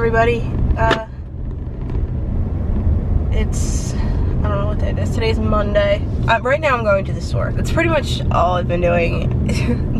everybody. It's, I don't know what day it is. Today's Monday. Right now I'm going to the store. That's pretty much all I've been doing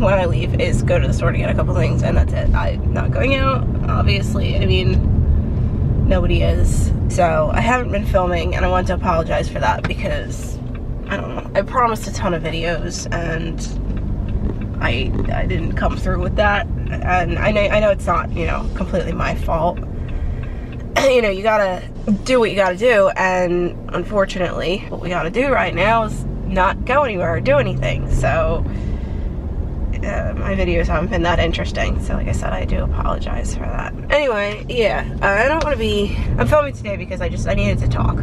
when I leave, is go to the store to get a couple things, and that's it. I'm not going out, obviously. I mean, nobody is. So I haven't been filming, and I want to apologize for that because, I don't know, I promised a ton of videos, and I didn't come through with that. And I know it's not, you know, completely my fault. You know, you gotta do what you gotta do, and unfortunately, what we gotta do right now is not go anywhere or do anything. So, my videos haven't been that interesting. So, like I said, I do apologize for that. Anyway, yeah, I don't want to be. I'm filming today because I needed to talk.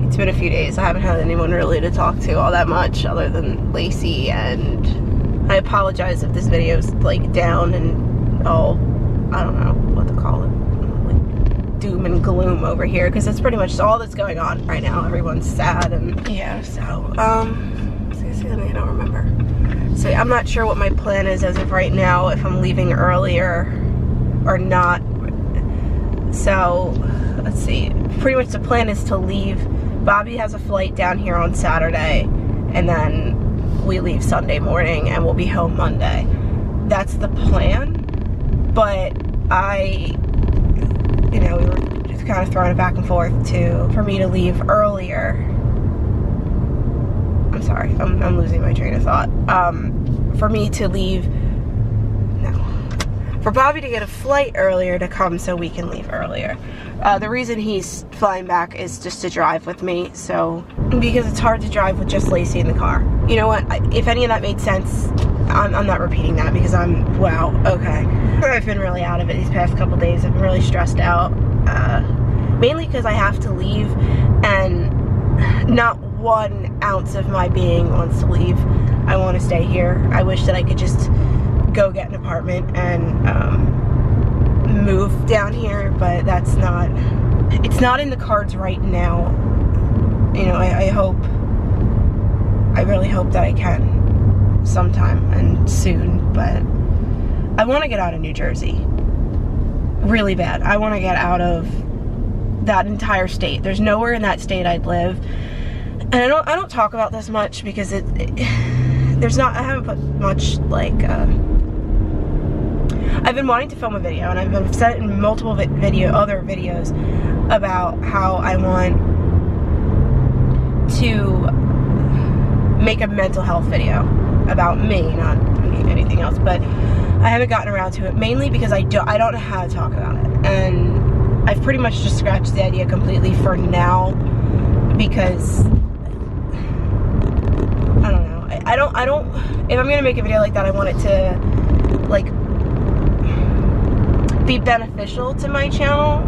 It's been a few days. I haven't had anyone really to talk to all that much, other than Lacey, and I apologize if this video's like down and all, I don't know what to call it, like doom and gloom over here, because that's pretty much all that's going on right now. Everyone's sad, and yeah, so, I don't remember. So I'm not sure what my plan is as of right now, if I'm leaving earlier or not. So, let's see, pretty much the plan is to leave. Bobby has a flight down here on Saturday, and then we leave Sunday morning, and we'll be home Monday. That's the plan, but you know, we were just kind of throwing it back and forth for me to leave earlier. I'm sorry, I'm losing my train of thought. For me to leave, for Bobby to get a flight earlier to come so we can leave earlier. The reason he's flying back is just to drive with me, so, because it's hard to drive with just Lacey in the car. You know what, if any of that made sense, I'm not repeating that because wow, okay. I've been really out of it these past couple days. I've been really stressed out, mainly because I have to leave, and not 1 ounce of my being wants to leave. I want to stay here. I wish that I could just go get an apartment and move down here, but it's not in the cards right now. You know, I really hope that I can sometime and soon, but I want to get out of New Jersey really bad. I want to get out of that entire state. There's nowhere in that state I'd live, and I don't talk about this much because I haven't put much, like, I've been wanting to film a video, and I've said it in multiple other videos about how I want to make a mental health video about me, not anything else, but I haven't gotten around to it, mainly because I don't know how to talk about it, and I've pretty much just scratched the idea completely for now, because I don't know, I don't, if I'm gonna make a video like that, I want it to, like, be beneficial to my channel,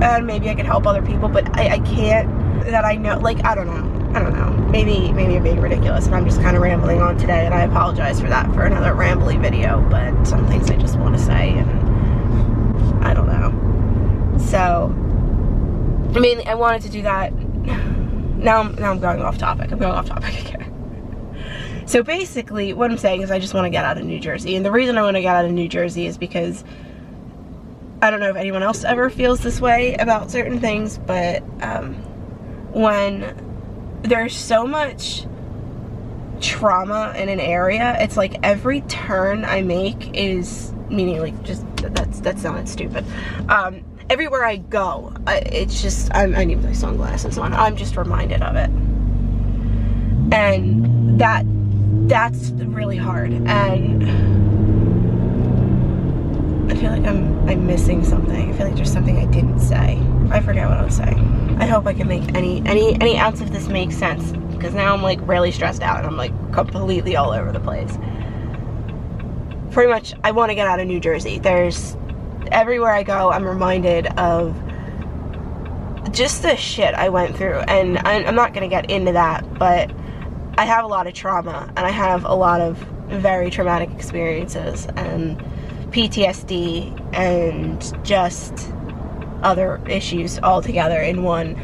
and maybe I could help other people, but I can't, that I know, like, I don't know, maybe I'm being ridiculous, and I'm just kind of rambling on today, and I apologize for that, for another rambly video, but some things I just want to say, and I don't know. So, I mean, I wanted to do that. Now I'm going off topic. I'm going off topic again. So basically, what I'm saying is I just want to get out of New Jersey, and the reason I want to get out of New Jersey is because I don't know if anyone else ever feels this way about certain things, but when there's so much trauma in an area, it's like every turn I make is, meaning, like, just, that sounded stupid. Everywhere I go, it's just, I need my sunglasses on, I'm just reminded of it. And that's really hard, and I feel like I'm missing something. I feel like there's something I didn't say. I forget what I was saying. I hope I can make any ounce of this make sense, because now I'm like really stressed out, and I'm like completely all over the place. Pretty much, I want to get out of New Jersey. Everywhere I go, I'm reminded of just the shit I went through, and I'm not gonna get into that, but I have a lot of trauma, and I have a lot of very traumatic experiences, and PTSD, and just other issues all together in one,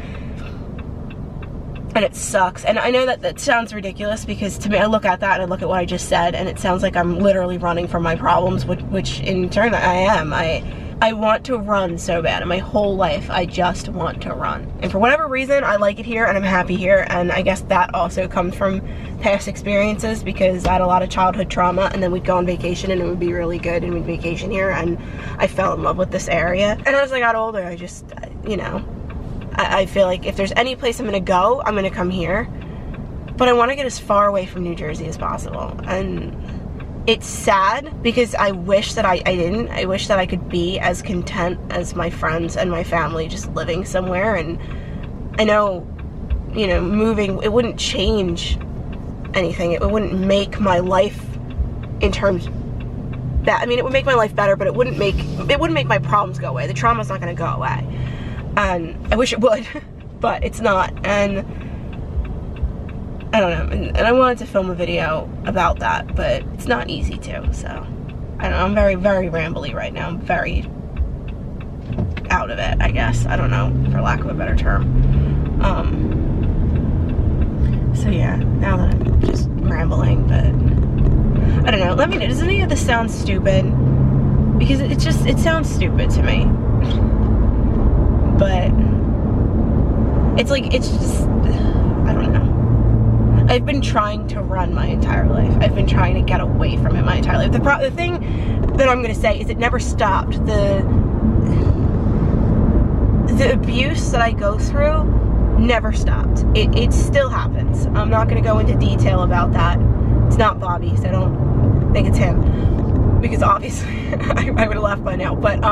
and it sucks. And I know that sounds ridiculous, because to me, I look at that and I look at what I just said, and it sounds like I'm literally running from my problems, which in turn I am. I I want to run so bad. In my whole life, I just want to run. And for whatever reason, I like it here and I'm happy here. And I guess that also comes from past experiences, because I had a lot of childhood trauma, and then we'd go on vacation and it would be really good, and we'd vacation here, and I fell in love with this area. And as I got older, I just, you know, I feel like if there's any place I'm gonna go, I'm gonna come here. But I want to get as far away from New Jersey as possible. And it's sad because I wish that I didn't. I wish that I could be as content as my friends and my family just living somewhere. And I know, you know, moving, it wouldn't change anything. It wouldn't make my life in terms that, I mean, it would make my life better, but it wouldn't make my problems go away. The trauma's not going to go away. And I wish it would, but it's not. And I don't know, and I wanted to film a video about that, but it's not easy to, so I don't know. I'm very, very rambly right now. I'm very out of it, I guess. I don't know, for lack of a better term. So yeah, now that I'm just rambling, but I don't know. Let me know, does any of this sound stupid? Because it sounds stupid to me. But it's like, it's just, I don't know. I've been trying to run my entire life. I've been trying to get away from it my entire life. The thing that I'm gonna say is it never stopped. The abuse that I go through never stopped. It still happens. I'm not gonna go into detail about that. It's not Bobby, so I don't think it's him, because obviously I would have left by now, but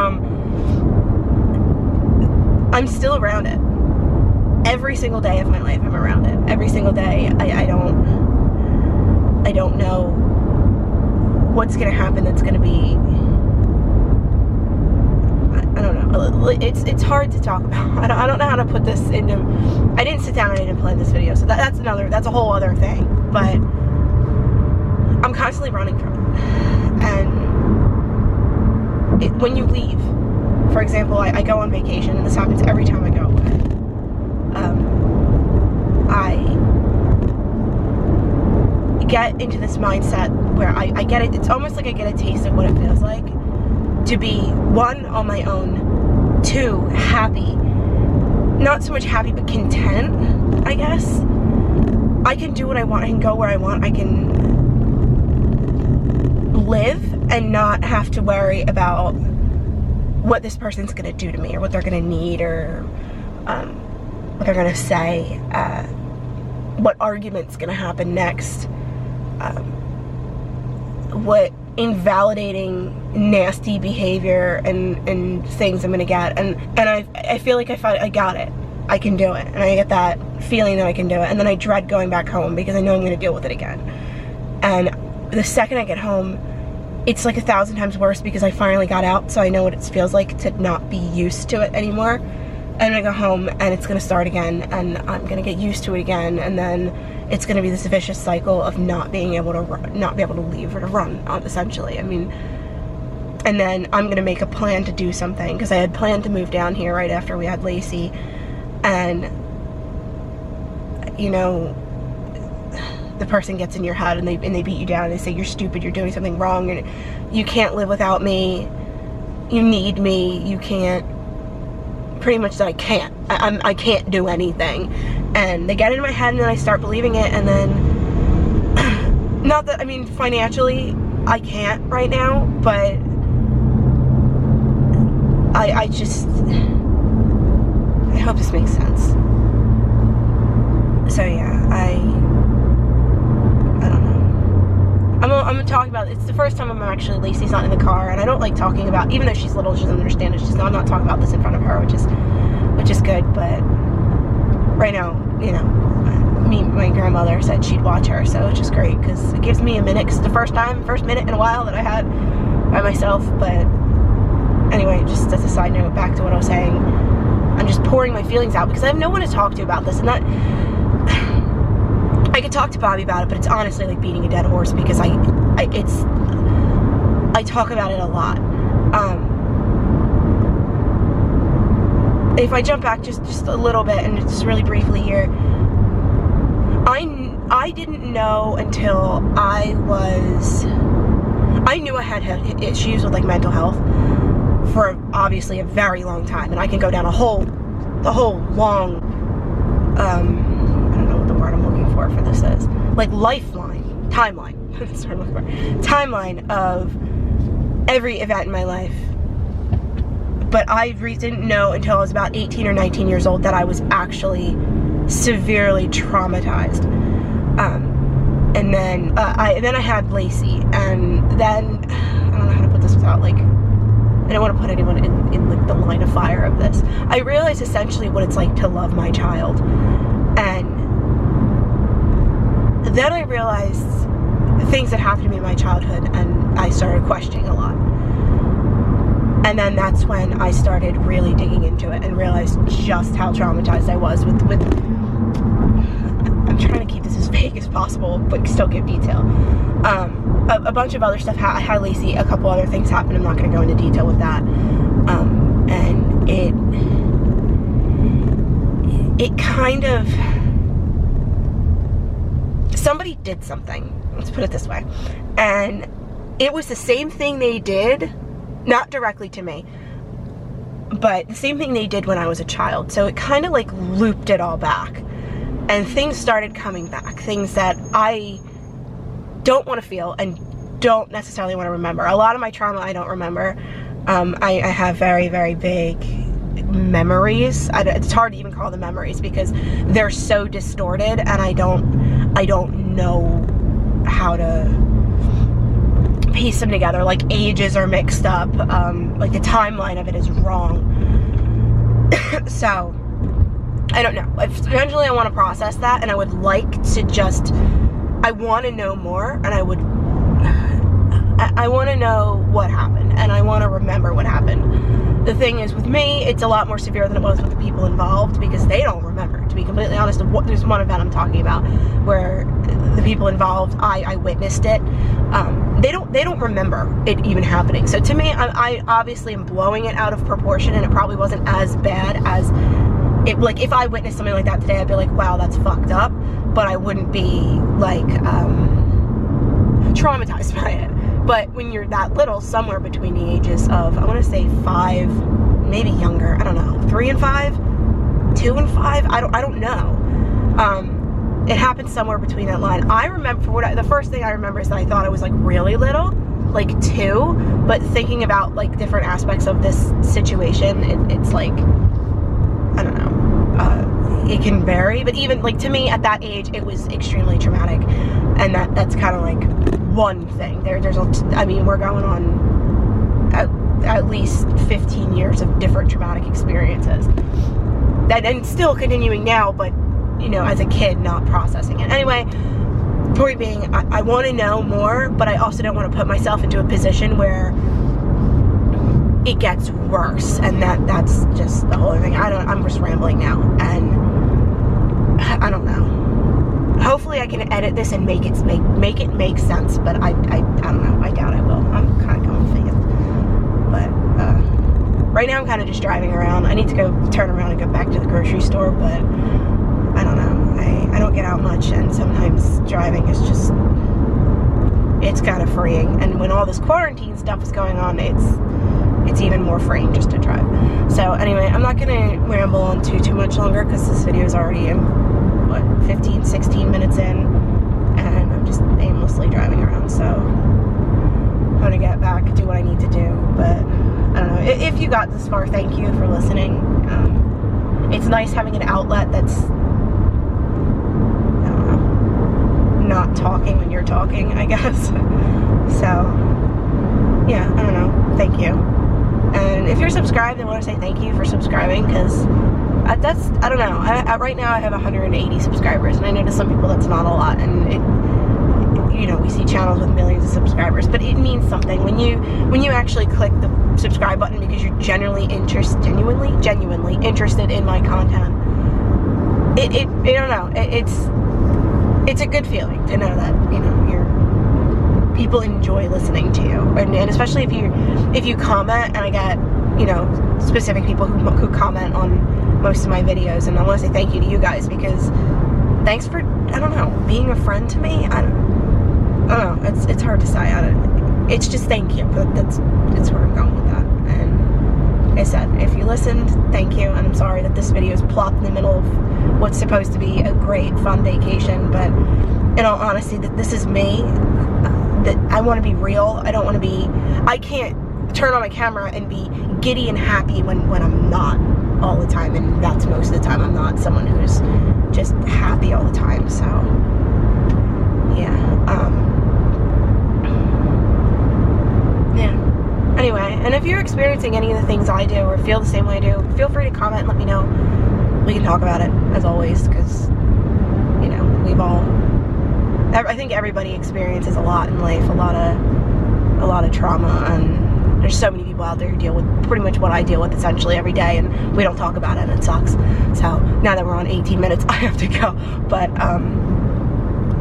I'm still around it. Every single day of my life, I'm around it. Every single day, I don't know what's gonna happen that's gonna be, I don't know. It's hard to talk about. I don't know how to put this into, I didn't sit down and I didn't plan this video, so that's a whole other thing. But I'm constantly running from it. And when you leave, for example, I go on vacation, and this happens every time I go away. I get into this mindset where I get it, it's almost like I get a taste of what it feels like to be, one, on my own, two, happy. Not so much happy, but content, I guess. I can do what I want, I can go where I want, I can live and not have to worry about what this person's gonna do to me, or what they're gonna need, or what they're gonna say, what argument's gonna happen next, what invalidating, nasty behavior and things I'm gonna get, and I feel like I got it. I can do it, and I get that feeling that I can do it, and then I dread going back home because I know I'm gonna deal with it again. And the second I get home, it's like 1,000 times worse, because I finally got out, so I know what it feels like to not be used to it anymore. And I go home and it's gonna start again, and I'm gonna get used to it again, and then it's gonna be this vicious cycle of not being able to leave or to run, essentially. I mean, and then I'm gonna make a plan to do something, because I had planned to move down here right after we had Lacey, and you know, the person gets in your head and they beat you down and they say you're stupid, you're doing something wrong, and you can't live without me, you need me, you can't, pretty much that I can't. I can't do anything. And they get in my head, and then I start believing it, and then, not that, I mean, financially, I can't right now, but I just, I hope this makes sense. So yeah, I don't know. I'm gonna talk about, it's the first time Lacey's not in the car, and I don't like talking about, even though she's little, she doesn't understand it, I'm not talking about this in front of her, which is good, but right now, you know, my grandmother said she'd watch her, so it's just great, because it gives me a minute, because it's the first minute in a while that I had by myself. But anyway, just as a side note, back to what I was saying, I'm just pouring my feelings out, because I have no one to talk to about this, and that, I could talk to Bobby about it, but it's honestly like beating a dead horse, because I talk about it a lot. If I jump back just a little bit, and just really briefly here, I didn't know until I knew I had issues with like mental health for obviously a very long time, and I can go down the whole long, I don't know what the word I'm looking for this is, like timeline of every event in my life. But I didn't know until I was about 18 or 19 years old that I was actually severely traumatized. And then I had Lacey, and then, I don't know how to put this without, like, I don't want to put anyone in like the line of fire of this. I realized essentially what it's like to love my child. And then I realized the things that happened to me in my childhood, and I started questioning a lot. And then that's when I started really digging into it and realized just how traumatized I was with I'm trying to keep this as vague as possible, but still give detail. A bunch of other stuff. I had Lacey, a couple other things happened. I'm not going to go into detail with that. And it kind of, somebody did something, let's put it this way, and it was the same thing they did, not directly to me, but the same thing they did when I was a child. So it kind of like looped it all back, and things started coming back, things that I don't want to feel and don't necessarily want to remember. A lot of my trauma I don't remember. I have very, very vague memories. It's hard to even call them memories because they're so distorted, and I don't know how to piece them together. Like, ages are mixed up, like the timeline of it is wrong. So I don't know. Eventually I want to process that, and I would like to just, I want to know more, and I want to know what happened, and I want to remember what happened. The thing is, with me, it's a lot more severe than it was with the people involved, because they don't remember, to be completely honest. There's one event I'm talking about where the people involved, I witnessed it. They don't remember it even happening. So to me, I obviously am blowing it out of proportion, and it probably wasn't as bad as it, like, if I witnessed something like that today, I'd be like, wow, that's fucked up, but I wouldn't be like traumatized by it. But when you're that little, somewhere between the ages of, I want to say 5, maybe younger, I don't know, 3 and 5, 2 and 5, I don't know. It happened somewhere between that line. I remember, the first thing I remember is that I thought I was like really little, like 2, but thinking about like different aspects of this situation, it's like, I don't know, it can vary, but even like to me at that age, it was extremely traumatic, and that's kind of like one thing. I mean, we're going on at least 15 years of different traumatic experiences, and still continuing now, but you know, as a kid, not processing it. Anyway, point being, I want to know more, but I also don't want to put myself into a position where it gets worse, and that's just the whole thing. I'm just rambling now, and I don't know. Hopefully I can edit this and make it make sense, but I don't know. I doubt I will. I'm kind of going faith. But right now I'm kind of just driving around. I need to go turn around and go back to the grocery store, but I don't know. I don't get out much, and sometimes driving is just, it's kind of freeing. And when all this quarantine stuff is going on, it's even more freeing just to drive. So anyway, I'm not gonna ramble on too much longer, because this video is already in, what, 15, 16 minutes in, and I'm just aimlessly driving around. So I'm gonna get back, do what I need to do. But I don't know, if you got this far, thank you for listening. It's nice having an outlet that's, I don't know, not talking when you're talking, I guess. So yeah, I don't know, thank you. And if you're subscribed, I want to say thank you for subscribing, because that's, I don't know, right now I have 180 subscribers, and I know to some people that's not a lot, and it, you know, we see channels with millions of subscribers, but it means something when you actually click the subscribe button because you're genuinely interested in my content. I don't know, it's a good feeling to know that, you know, people enjoy listening to you, and especially if you comment, and I get, you know, specific people who comment on most of my videos, and I want to say thank you to you guys, because thanks for, I don't know, being a friend to me. I don't know, it's hard to say. It's just thank you, but that's where I'm going with that. And I said, if you listened, thank you, and I'm sorry that this video is plopped in the middle of what's supposed to be a great, fun vacation, but in all honesty, this is me. That I want to be real. I don't want to be, I can't turn on my camera and be giddy and happy when I'm not all the time, and that's most of the time. I'm not someone who's just happy all the time, so yeah. Anyway, and if you're experiencing any of the things I do or feel the same way I do, feel free to comment and let me know. We can talk about it, as always, because, you know, I think everybody experiences a lot in life, a lot of trauma, and there's so many people out there who deal with pretty much what I deal with essentially every day, and we don't talk about it, and it sucks. So now that we're on 18 minutes, I have to go. But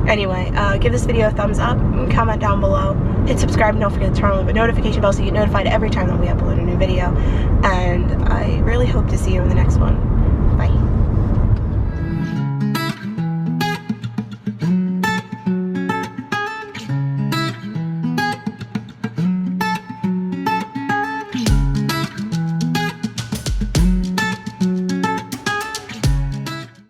anyway, give this video a thumbs up, and comment down below, hit subscribe, and don't forget to turn on the notification bell so you get notified every time that we upload a new video. And I really hope to see you in the next one. Bye.